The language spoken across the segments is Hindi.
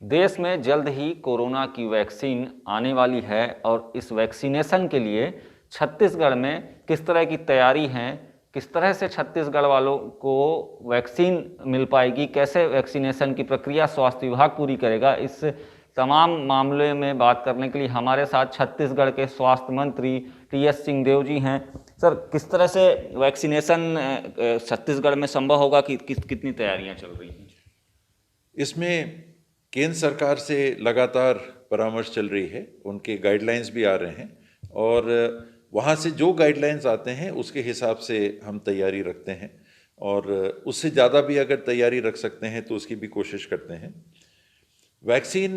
देश में जल्द ही कोरोना की वैक्सीन आने वाली है और इस वैक्सीनेशन के लिए छत्तीसगढ़ में किस तरह की तैयारी है, किस तरह से छत्तीसगढ़ वालों को वैक्सीन मिल पाएगी, कैसे वैक्सीनेशन की प्रक्रिया स्वास्थ्य विभाग पूरी करेगा, इस तमाम मामले में बात करने के लिए हमारे साथ छत्तीसगढ़ के स्वास्थ्य मंत्री टी.एस. सिंहदेव जी हैं। सर, किस तरह से वैक्सीनेशन छत्तीसगढ़ में संभव होगा, कितनी तैयारियां चल रही हैं? इसमें केंद्र सरकार से लगातार परामर्श चल रही है, उनके गाइडलाइंस भी आ रहे हैं और वहाँ से जो गाइडलाइंस आते हैं उसके हिसाब से हम तैयारी रखते हैं और उससे ज़्यादा भी अगर तैयारी रख सकते हैं तो उसकी भी कोशिश करते हैं। वैक्सीन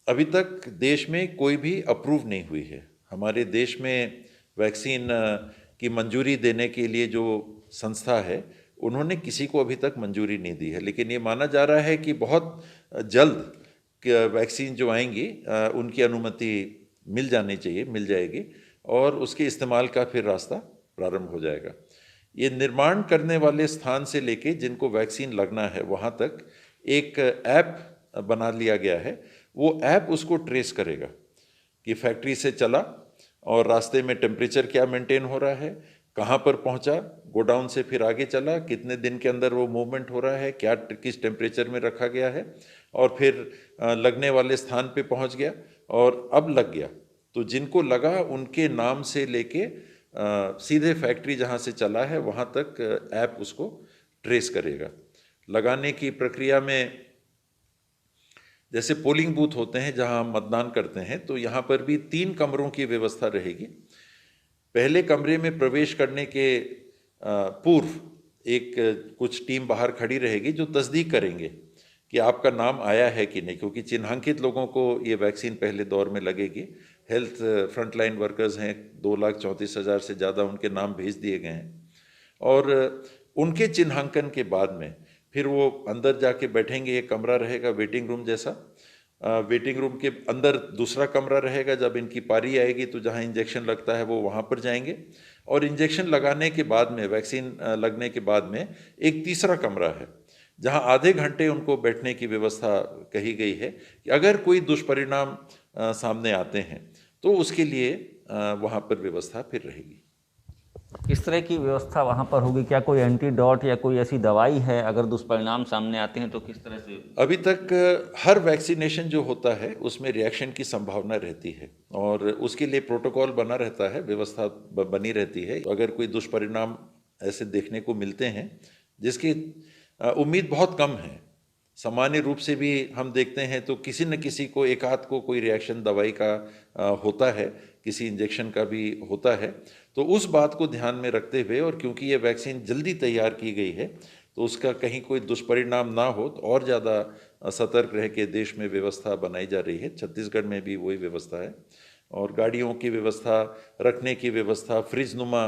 अभी तक देश में कोई भी अप्रूव नहीं हुई है। हमारे देश में वैक्सीन की मंजूरी देने के लिए जो संस्था है उन्होंने किसी को अभी तक मंजूरी नहीं दी है, लेकिन ये माना जा रहा है कि बहुत जल्द वैक्सीन जो आएंगी उनकी अनुमति मिल जानी चाहिए, मिल जाएगी और उसके इस्तेमाल का फिर रास्ता प्रारंभ हो जाएगा। ये निर्माण करने वाले स्थान से लेके जिनको वैक्सीन लगना है वहाँ तक एक ऐप बना लिया गया है। वो ऐप उसको ट्रेस करेगा कि फैक्ट्री से चला और रास्ते में टेम्परेचर क्या मेंटेन हो रहा है, कहाँ पर पहुँचा, गोडाउन से फिर आगे चला, कितने दिन के अंदर वो मूवमेंट हो रहा है, क्या किस टेम्परेचर में रखा गया है और फिर लगने वाले स्थान पे पहुँच गया और अब लग गया। तो जिनको लगा उनके नाम से लेके सीधे फैक्ट्री जहाँ से चला है वहाँ तक ऐप उसको ट्रेस करेगा। लगाने की प्रक्रिया में जैसे पोलिंग बूथ होते हैं जहाँ हम मतदान करते हैं, तो यहाँ पर भी 3 कमरों की व्यवस्था रहेगी। पहले कमरे में प्रवेश करने के पूर्व एक कुछ टीम बाहर खड़ी रहेगी जो तस्दीक करेंगे कि आपका नाम आया है कि नहीं, क्योंकि चिन्हांकित लोगों को ये वैक्सीन पहले दौर में लगेगी। हेल्थ फ्रंटलाइन वर्कर्स हैं, 2,34,000 से ज़्यादा उनके नाम भेज दिए गए हैं और उनके चिन्हांकन के बाद में फिर वो अंदर जाके बैठेंगे। एक कमरा रहेगा वेटिंग रूम जैसा, वेटिंग रूम के अंदर दूसरा कमरा रहेगा। जब इनकी पारी आएगी तो जहाँ इंजेक्शन लगता है वो वहाँ पर जाएंगे और इंजेक्शन लगाने के बाद में, वैक्सीन लगने के बाद में एक तीसरा कमरा है जहाँ आधे घंटे उनको बैठने की व्यवस्था कही गई है कि अगर कोई दुष्परिणाम सामने आते हैं तो उसके लिए वहाँ पर व्यवस्था फिर रहेगी। किस तरह की व्यवस्था वहाँ पर होगी? क्या कोई एंटीडोट या कोई ऐसी दवाई है, अगर दुष्परिणाम सामने आते हैं तो किस तरह से? अभी तक हर वैक्सीनेशन जो होता है उसमें रिएक्शन की संभावना रहती है और उसके लिए प्रोटोकॉल बना रहता है, व्यवस्था बनी रहती है। अगर कोई दुष्परिणाम ऐसे देखने को मिलते हैं जिसकी उम्मीद बहुत कम है, सामान्य रूप से भी हम देखते हैं तो किसी न किसी को, एक आध को कोई रिएक्शन दवाई का होता है, किसी इंजेक्शन का भी होता है। तो उस बात को ध्यान में रखते हुए और क्योंकि ये वैक्सीन जल्दी तैयार की गई है तो उसका कहीं कोई दुष्परिणाम ना हो तो और ज़्यादा सतर्क रह के देश में व्यवस्था बनाई जा रही है। छत्तीसगढ़ में भी वही व्यवस्था है और गाड़ियों की व्यवस्था, रखने की व्यवस्था, फ्रिज नुमा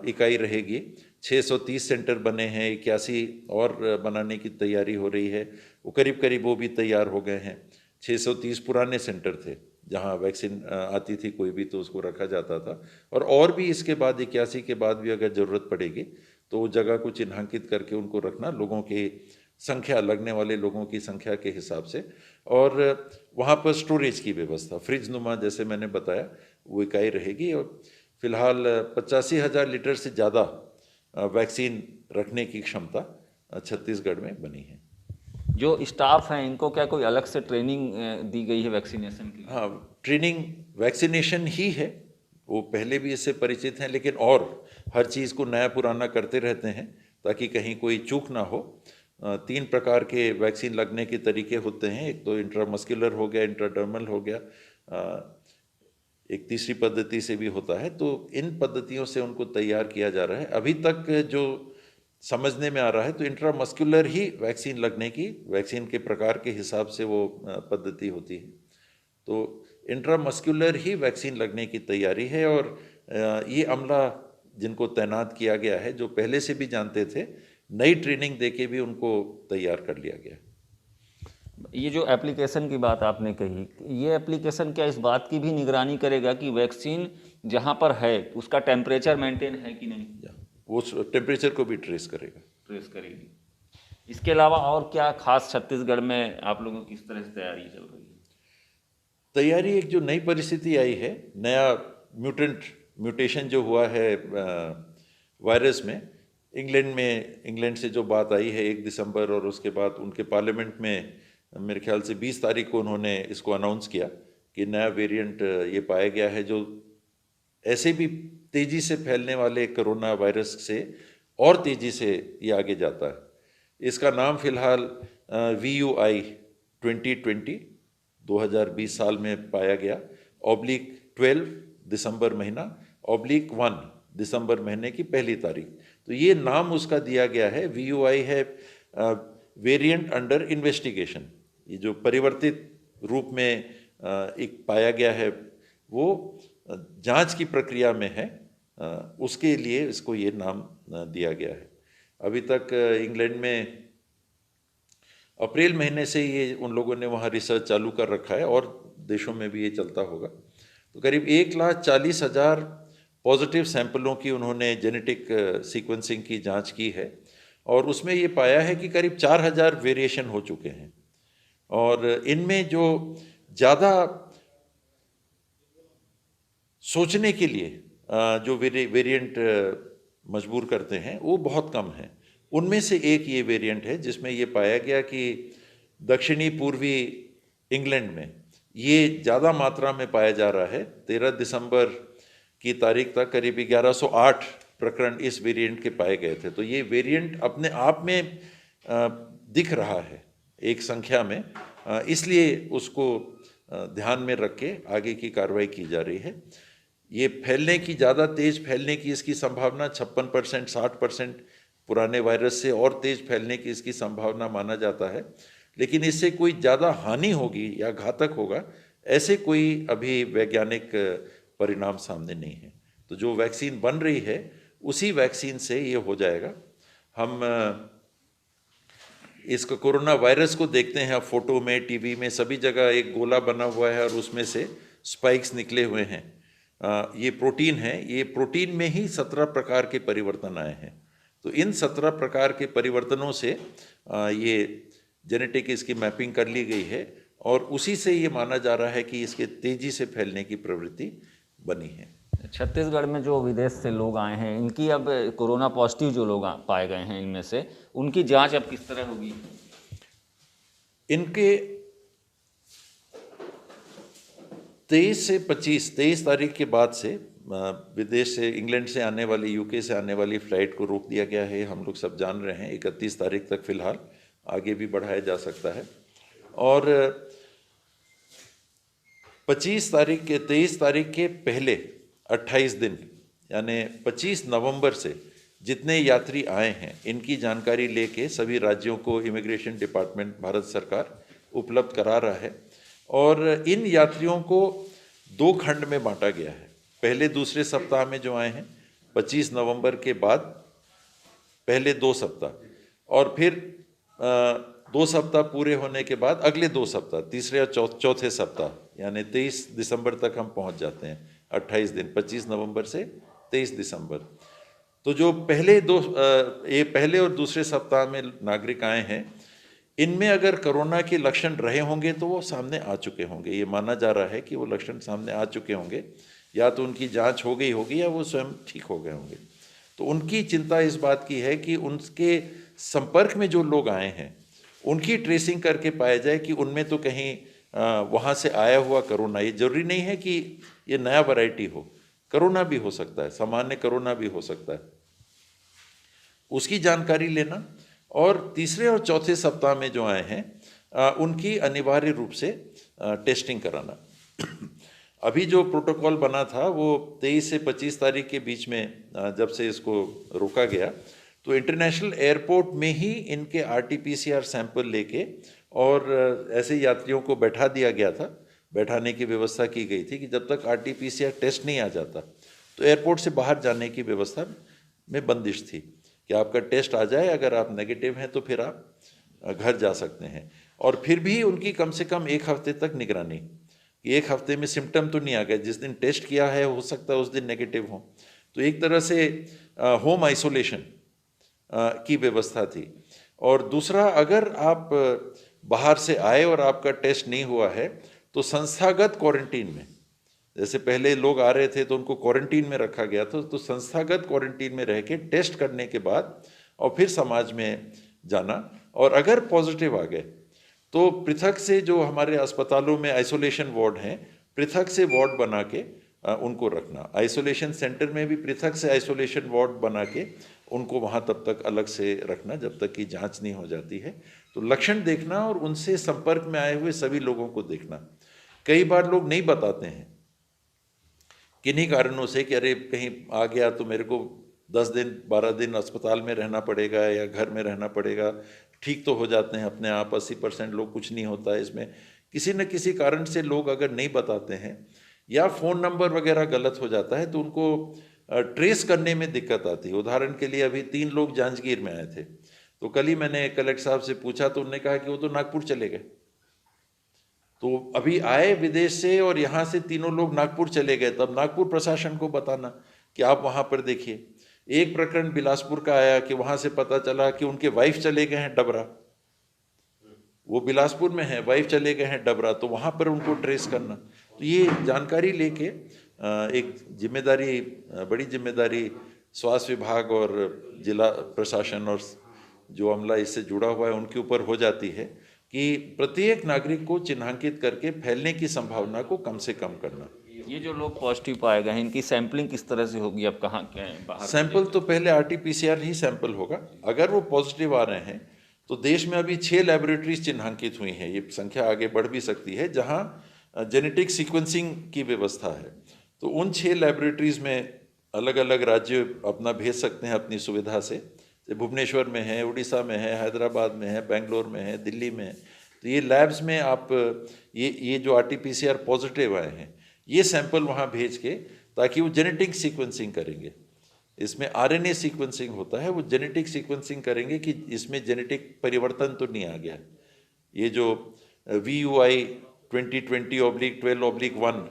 इकाई रहेगी। 630 सेंटर बने हैं, 81 और बनाने की तैयारी हो रही है। वो करीब करीब वो भी तैयार हो गए हैं। 630 पुराने सेंटर थे जहाँ वैक्सीन आती थी कोई भी तो उसको रखा जाता था और भी इसके बाद 81 के बाद भी अगर ज़रूरत पड़ेगी तो वो जगह को चिन्हांकित करके उनको रखना, लोगों की संख्या, लगने वाले लोगों की संख्या के हिसाब से। और वहाँ पर स्टोरेज की व्यवस्था, फ्रिज नुमा जैसे मैंने बताया, वो इकाई रहेगी और फिलहाल 85,000 लीटर से ज़्यादा वैक्सीन रखने की क्षमता छत्तीसगढ़ में बनी है। जो स्टाफ हैं इनको क्या कोई अलग से ट्रेनिंग दी गई है वैक्सीनेशन की? हाँ, ट्रेनिंग वैक्सीनेशन ही है, वो पहले भी इससे परिचित हैं, लेकिन और हर चीज़ को नया पुराना करते रहते हैं ताकि कहीं कोई चूक ना हो। 3 प्रकार के वैक्सीन लगने के तरीके होते हैं। एक तो इंट्रामस्कुलर हो गया, इंट्राडर्मल हो गया, एक तीसरी पद्धति से भी होता है। तो इन पद्धतियों से उनको तैयार किया जा रहा है। अभी तक जो समझने में आ रहा है तो इंट्रामस्कुलर ही वैक्सीन लगने की, वैक्सीन के प्रकार के हिसाब से वो पद्धति होती है। तो इंट्रामस्कुलर ही वैक्सीन लगने की तैयारी है और ये अमला जिनको तैनात किया गया है, जो पहले से भी जानते थे, नई ट्रेनिंग देके भी उनको तैयार कर लिया गया। ये जो एप्लीकेशन की बात आपने कही, ये एप्लीकेशन क्या इस बात की भी निगरानी करेगा कि वैक्सीन जहाँ पर है उसका टेम्परेचर मेंटेन है कि नहीं? वो टेम्परेचर को भी ट्रेस करेगा। ट्रेस करेगी। इसके अलावा और क्या खास छत्तीसगढ़ में आप लोगों की किस तरह से तैयारी चल रही है? तैयारी, एक जो नई परिस्थिति आई है, नया म्यूटेशन जो हुआ है वायरस में, इंग्लैंड से जो बात आई है 1 दिसंबर, और उसके बाद उनके पार्लियामेंट में मेरे ख्याल से 20 तारीख को उन्होंने इसको अनाउंस किया कि नया वेरिएंट ये पाया गया है, जो ऐसे भी तेज़ी से फैलने वाले कोरोना वायरस से और तेज़ी से ये आगे जाता है। इसका नाम फिलहाल VUI 2020 साल में पाया गया, /12 दिसंबर महीना, /1 दिसंबर महीने की पहली तारीख। तो ये नाम उसका दिया गया है। VUI है वेरिएंट अंडर इन्वेस्टिगेशन। ये जो परिवर्तित रूप में एक पाया गया है, वो जांच की प्रक्रिया में है, उसके लिए इसको ये नाम दिया गया है। अभी तक इंग्लैंड में अप्रैल महीने से ये उन लोगों ने वहाँ रिसर्च चालू कर रखा है, और देशों में भी ये चलता होगा। तो करीब 1,40,000 पॉजिटिव सैंपलों की उन्होंने जेनेटिक सीक्वेंसिंग की जांच की है, और उसमें ये पाया है कि करीब 4,000 वेरिएशन हो चुके हैं। और इनमें जो ज़्यादा सोचने के लिए जो वेरिएंट मजबूर करते हैं, वो बहुत कम हैं। उनमें से एक ये वेरिएंट है जिसमें ये पाया गया कि दक्षिणी पूर्वी इंग्लैंड में ये ज़्यादा मात्रा में पाया जा रहा है। 13 दिसंबर की तारीख तक करीब 1108 प्रकरण इस वेरिएंट के पाए गए थे। तो ये वेरिएंट अपने आप में दिख रहा है एक संख्या में, इसलिए उसको ध्यान में रख के आगे की कार्रवाई की जा रही है। ये फैलने की, ज़्यादा तेज फैलने की इसकी संभावना 56%, 60% पुराने वायरस से और तेज फैलने की इसकी संभावना माना जाता है, लेकिन इससे कोई ज़्यादा हानि होगी या घातक होगा, ऐसे कोई अभी वैज्ञानिक परिणाम सामने नहीं है। तो जो वैक्सीन बन रही है, उसी वैक्सीन से ये हो जाएगा। हम इस कोरोना वायरस को देखते हैं फोटो में, टीवी में, सभी जगह एक गोला बना हुआ है और उसमें से स्पाइक्स निकले हुए हैं। ये प्रोटीन है। ये प्रोटीन में ही 17 प्रकार के परिवर्तन आए हैं। तो इन 17 प्रकार के परिवर्तनों से ये जेनेटिक इसकी मैपिंग कर ली गई है, और उसी से ये माना जा रहा है कि इसके तेजी से फैलने की प्रवृत्ति बनी है। छत्तीसगढ़ में जो विदेश से लोग आए हैं, इनकी अब कोरोना पॉजिटिव जो लोग पाए गए हैं, इनमें से उनकी जांच अब किस तरह होगी? इनके 23 तारीख के बाद से विदेश से, इंग्लैंड से आने वाली, UK से आने वाली फ्लाइट को रोक दिया गया है। हम लोग सब जान रहे हैं 31 तारीख तक फिलहाल, आगे भी बढ़ाया जा सकता है। और 23 तारीख के पहले 28 दिन, यानी 25 नवंबर से जितने यात्री आए हैं, इनकी जानकारी लेके सभी राज्यों को इमिग्रेशन डिपार्टमेंट, भारत सरकार उपलब्ध करा रहा है। और इन यात्रियों को 2 खंड में बांटा गया है। पहले दूसरे सप्ताह में जो आए हैं, 25 नवंबर के बाद पहले 2 सप्ताह, और फिर 2 सप्ताह पूरे होने के बाद अगले 2 सप्ताह, तीसरे और चौथे सप्ताह, यानी 23 दिसंबर तक हम पहुंच जाते हैं। 28 दिन, 25 नवंबर से 23 दिसंबर। तो जो पहले और दूसरे सप्ताह में नागरिक आए हैं, इनमें अगर कोरोना के लक्षण रहे होंगे तो वो सामने आ चुके होंगे। ये माना जा रहा है कि वो लक्षण सामने आ चुके होंगे, या तो उनकी जांच हो गई होगी या वो स्वयं ठीक हो गए होंगे। तो उनकी चिंता इस बात की है कि उनके संपर्क में जो लोग आए हैं, उनकी ट्रेसिंग करके पाया जाए कि उनमें तो कहीं वहाँ से आया हुआ कोरोना, ये जरूरी नहीं है कि ये नया वैरायटी हो, कोरोना भी हो सकता है, सामान्य कोरोना भी हो सकता है, उसकी जानकारी लेना। और तीसरे और चौथे सप्ताह में जो आए हैं, उनकी अनिवार्य रूप से टेस्टिंग कराना। अभी जो प्रोटोकॉल बना था वो 23 से 25 तारीख के बीच में, जब से इसको रोका गया, तो इंटरनेशनल एयरपोर्ट में ही इनके RT-PCR सैंपल लेके और ऐसे यात्रियों को बैठा दिया गया था। बैठाने की व्यवस्था की गई थी कि जब तक RT-PCR टेस्ट नहीं आ जाता, तो एयरपोर्ट से बाहर जाने की व्यवस्था में बंदिश थी कि आपका टेस्ट आ जाए, अगर आप नेगेटिव हैं तो फिर आप घर जा सकते हैं। और फिर भी उनकी कम से कम 1 हफ्ते तक निगरानी, कि 1 हफ्ते में सिम्टम तो नहीं आ गए, जिस दिन टेस्ट किया है हो सकता है उस दिन नेगेटिव हो। तो एक तरह से होम आइसोलेशन की व्यवस्था थी। और दूसरा, अगर आप बाहर से आए और आपका टेस्ट नहीं हुआ है तो संस्थागत क्वारंटीन में, जैसे पहले लोग आ रहे थे तो उनको क्वारंटीन में रखा गया था, तो संस्थागत क्वारंटीन में रह के टेस्ट करने के बाद और फिर समाज में जाना, और अगर पॉजिटिव आ गए तो पृथक से, जो हमारे अस्पतालों में आइसोलेशन वार्ड हैं, पृथक से वार्ड बना के उनको रखना। आइसोलेशन सेंटर में भी पृथक से आइसोलेशन वार्ड बना के उनको वहाँ तब तक अलग से रखना जब तक कि जांच नहीं हो जाती है। तो लक्षण देखना और उनसे संपर्क में आए हुए सभी लोगों को देखना। कई बार लोग नहीं बताते हैं किन्हीं कारणों से कि अरे कहीं आ गया तो मेरे को 10 दिन 12 दिन अस्पताल में रहना पड़ेगा या घर में रहना पड़ेगा। ठीक तो हो जाते हैं अपने आप, 80% लोग, कुछ नहीं होता है इसमें। किसी न किसी कारण से लोग अगर नहीं बताते हैं या फ़ोन नंबर वगैरह गलत हो जाता है तो उनको ट्रेस करने में दिक्कत आती है। उदाहरण के लिए अभी 3 लोग जांजगीर में आए थे, तो कल ही मैंने कलेक्टर साहब से पूछा तो उन्होंने कहा कि वो तो नागपुर चले गए। तो अभी आए विदेश से और यहाँ से तीनों लोग नागपुर चले गए, तब नागपुर प्रशासन को बताना कि आप वहाँ पर देखिए। एक प्रकरण बिलासपुर का आया कि वहाँ से पता चला कि उनके वाइफ चले गए हैं डबरा, वो बिलासपुर में है, वाइफ चले गए हैं डबरा, तो वहाँ पर उनको ट्रेस करना। तो ये जानकारी लेके एक जिम्मेदारी, बड़ी जिम्मेदारी स्वास्थ्य विभाग और जिला प्रशासन और जो अमला इससे जुड़ा हुआ है उनके ऊपर हो जाती है कि प्रत्येक नागरिक को चिन्हांकित करके फैलने की संभावना को कम से कम करना। ये जो लोग पॉजिटिव पाए गए हैं, इनकी सैंपलिंग किस तरह से होगी? अब कहाँ क्या है बाहर? सैंपल तो पहले RT-PCR ही सैंपल होगा। अगर वो पॉजिटिव आ रहे हैं तो देश में अभी 6 लैबोरेटरीज चिन्हांकित हुई हैं, ये संख्या आगे बढ़ भी सकती है, जहां जेनेटिक सीक्वेंसिंग की व्यवस्था है। तो उन 6 लैबोरेटरीज में अलग अलग राज्य अपना भेज सकते हैं अपनी सुविधा से। भुवनेश्वर में है, उड़ीसा में है, हैदराबाद में है, बेंगलोर में है, दिल्ली में है। तो ये लैब्स में आप ये जो RT-PCR पॉजिटिव आए हैं, ये सैंपल वहाँ भेज के, ताकि वो जेनेटिक सीक्वेंसिंग करेंगे। इसमें RNA सीक्वेंसिंग होता है, वो जेनेटिक सीक्वेंसिंग करेंगे कि इसमें जेनेटिक परिवर्तन तो नहीं आ गया। ये जो VUI 2020/12/1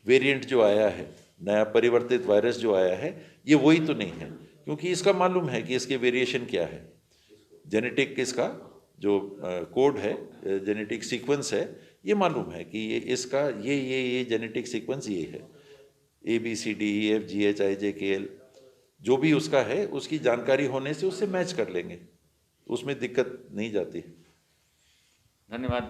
वेरिएंट जो आया है, नया परिवर्तित वायरस जो आया है, ये वही तो नहीं है, क्योंकि इसका मालूम है कि इसके वेरिएशन क्या है। जेनेटिक इसका जो कोड है, जेनेटिक सीक्वेंस है, ये मालूम है कि ये इसका ये जेनेटिक सीक्वेंस ये है, ABCDEFGHIJKL, जो भी उसका है उसकी जानकारी होने से उससे मैच कर लेंगे, उसमें दिक्कत नहीं जाती। धन्यवाद।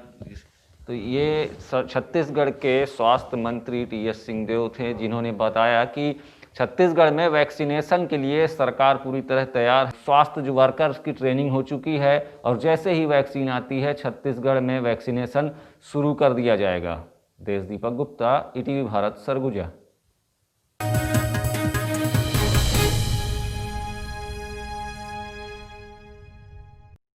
तो ये छत्तीसगढ़ के स्वास्थ्य मंत्री TS सिंहदेव थे, जिन्होंने बताया कि छत्तीसगढ़ में वैक्सीनेशन के लिए सरकार पूरी तरह तैयार है। स्वास्थ्य जो वर्कर्स की ट्रेनिंग हो चुकी है और जैसे ही वैक्सीन आती है छत्तीसगढ़ में वैक्सीनेशन शुरू कर दिया जाएगा। देश दीपक गुप्ता, ETV भारत, सरगुजा।